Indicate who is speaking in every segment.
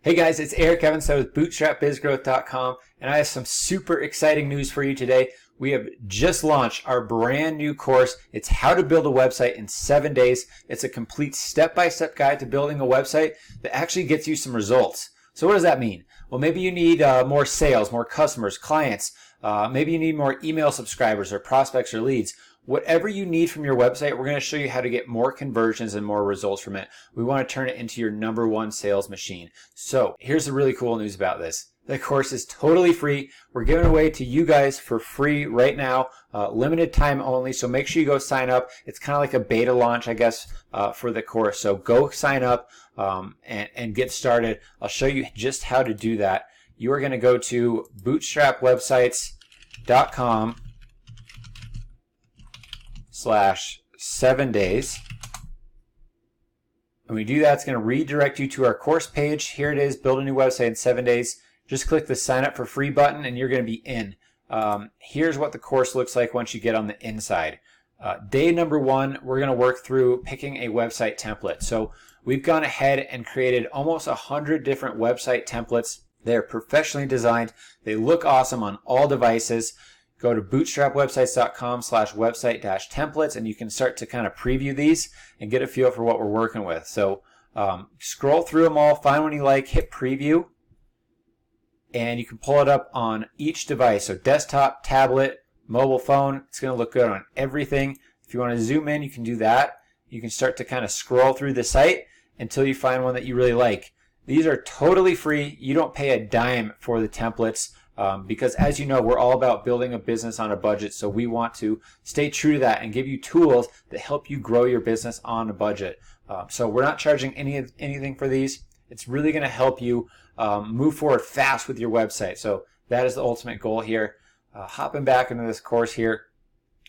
Speaker 1: Hey guys, it's Eric Evenstad with BootstrapBizGrowth.com, and I have some super exciting news for you today. We have just launched our brand new course. It's how to build a website in 7 days. It's a complete step-by-step guide to building a website that actually gets you some results. So what does that mean? Well, maybe you need more sales, more customers, clients. Maybe you need more email subscribers or prospects or leads. Whatever you need from your website, we're going to show you how to get more conversions and more results from it. We want to turn it into your #1 sales machine. So here's the really cool news about this. The course is totally free. We're giving it away to you guys for free right now, limited time only. So make sure you go sign up. It's kind of like a beta launch, I guess, for the course. So go sign up and get started. I'll show you just how to do that. You are going to go to bootstrapwebsites.com/7 days. When we do that, it's going to redirect you to our course page. Here it is, build a new website in 7 days. Just click the sign up for free button and you're going to be in. Here's what the course looks like once you get on the inside. Day number 1, we're going to work through picking a website template. So we've gone ahead and created almost 100 different website templates. They're professionally designed. They look awesome on all devices. Go to bootstrapwebsites.com/website-templates and you can start to kind of preview these and get a feel for what we're working with. So scroll through them all, find one you like, hit preview, and you can pull it up on each device. So desktop, tablet, mobile phone, it's going to look good on everything. If you want to zoom in, you can do that. You can start to kind of scroll through the site until you find one that you really like. These are totally free. You don't pay a dime for the templates. Because as you know, we're all about building a business on a budget, so we want to stay true to that and give you tools that help you grow your business on a budget. So we're not charging anything for these. It's really going to help you move forward fast with your website. So that is the ultimate goal here. Hopping back into this course here,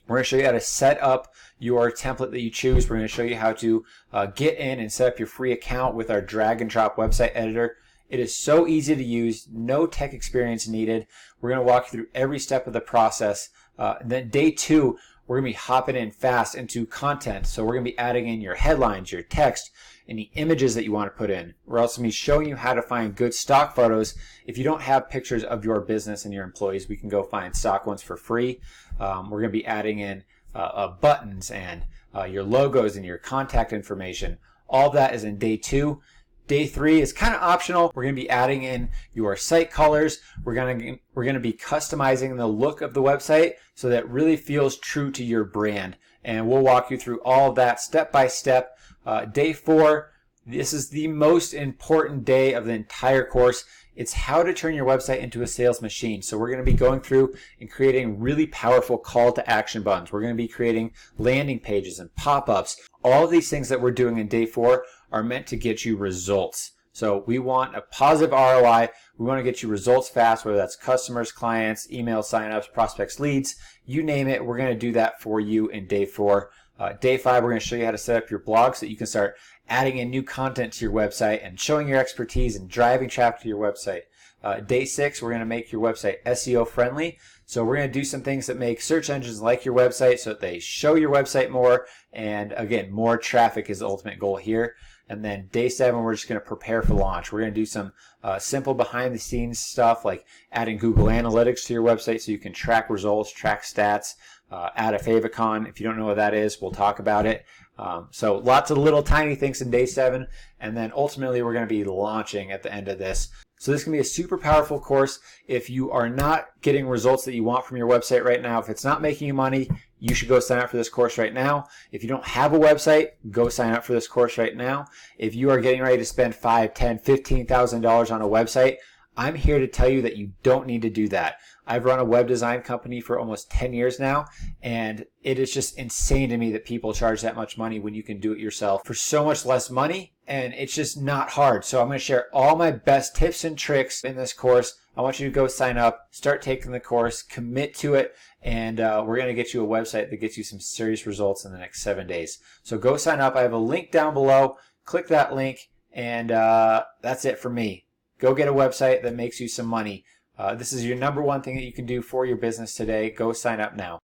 Speaker 1: we're going to show you how to set up your template that you choose. We're going to show you how to get in and set up your free account with our drag and drop website editor. It is so easy to use, no tech experience needed. We're going to walk you through every step of the process. Then day 2, we're going to be hopping in fast into content. So we're going to be adding in your headlines, your text, any images that you want to put in. We're also going to be showing you how to find good stock photos. If you don't have pictures of your business and your employees, we can go find stock ones for free. We're going to be adding in buttons and your logos and your contact information. All of that is in day 2. Day 3 is kind of optional. We're going to be adding in your site colors. We're going to be customizing the look of the website so that it really feels true to your brand. And we'll walk you through all of that step by step. Day 4, this is the most important day of the entire course. It's how to turn your website into a sales machine. So we're going to be going through and creating really powerful call to action buttons. We're going to be creating landing pages and pop-ups. All of these things that we're doing in day 4 are meant to get you results. So we want a positive ROI. We want to get you results fast, whether that's customers, clients, email signups, prospects, leads, you name it. We're going to do that for you in day 4. Day 5, we're going to show you how to set up your blog so that you can start adding in new content to your website and showing your expertise and driving traffic to your website. Day 6, we're going to make your website SEO friendly. So we're going to do some things that make search engines like your website so that they show your website more. And again, more traffic is the ultimate goal here. And then day 7, we're just going to prepare for launch. We're going to do some simple behind the scenes stuff like adding Google Analytics to your website so you can track results, track stats, add a favicon. If you don't know what that is, we'll talk about it. So lots of little tiny things in day 7. And then ultimately we're going to be launching at the end of this. So this can be a super powerful course. If you are not getting results that you want from your website right now, if it's not making you money, you should go sign up for this course right now. If you don't have a website, go sign up for this course right now. If you are getting ready to spend $5,000, $10,000, $15,000 on a website, I'm here to tell you that you don't need to do that. I've run a web design company for almost 10 years now, and it is just insane to me that people charge that much money when you can do it yourself for so much less money, and it's just not hard. So I'm going to share all my best tips and tricks in this course. I want you to go sign up, start taking the course, commit to it, and we're going to get you a website that gets you some serious results in the next 7 days. So go sign up. I have a link down below. Click that link, and that's it for me. Go get a website that makes you some money. This is your #1 thing that you can do for your business today. Go sign up now.